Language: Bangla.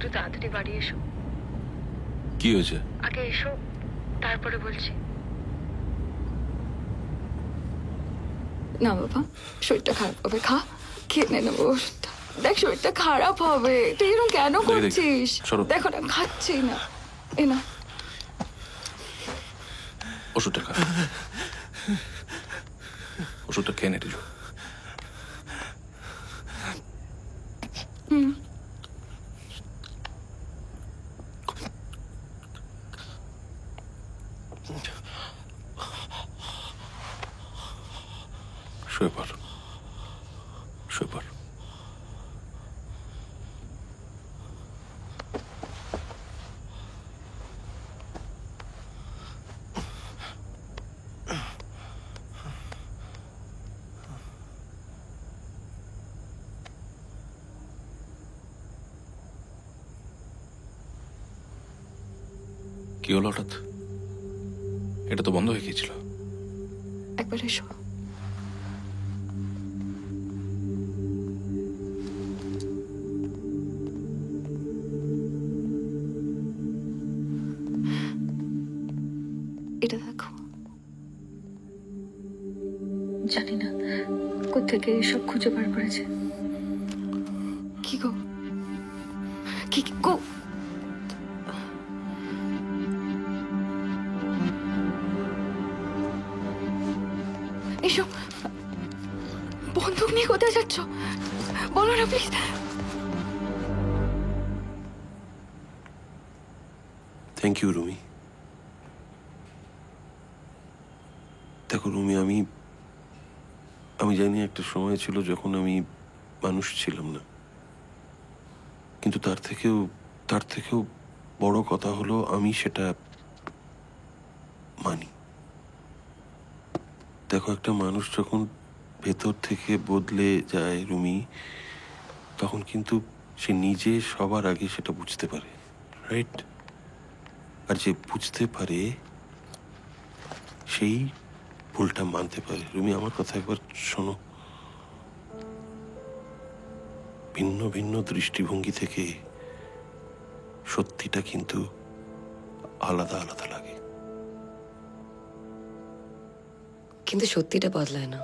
একটু তাড়াতাড়ি বাড়ি এসো। কি হয়েছে? আগে এসো, তারপরে বলছি। না বাবা, শরীরটা খারাপ হবে, খা, খেয়ে নে নেবো ওষুধটা। দেখ শরীরটা খারাপ হবে, তুই এরকম কেন করছিস? দেখো না খাচ্ছি না, এ না ওষুধটা খা, ওষুধটা খেয়ে নে রিজু। শুয়ে পড়, শুয়ে পড়। কি হলো হঠাৎ? এটা তো বন্ধ হয়ে গিয়েছিল। একবার এসো। এটা দেখো। জানি না কোত্থেকে এসব খুঁজে বার করেছে। কি গো, কি গো? এসো, বন্দুক নিয়ে কোথায় যাচ্ছ? বলো না প্লিজ। Thank you Rumi. দেখো রুমি, আমি জানি একটা সময় ছিল যখন আমি মানুষ ছিলাম না, কিন্তু তার থেকেও বড় কথা হলো আমি সেটা মানি। দেখো, একটা মানুষ যখন ভেতর থেকে বদলে যায় রুমি, তখন কিন্তু সে নিজে সবার আগে সেটা বুঝতে পারে, রাইট? আর যে বুঝতে পারে সেই ভুলটা মানতে পারে। রুমি, আমার কথা একবার শোনো। ভিন্ন ভিন্ন দৃষ্টিভঙ্গি থেকে সত্যিটা কিন্তু আলাদা আলাদা লাগে। কিন্তু সত্যিটা বদলায় না।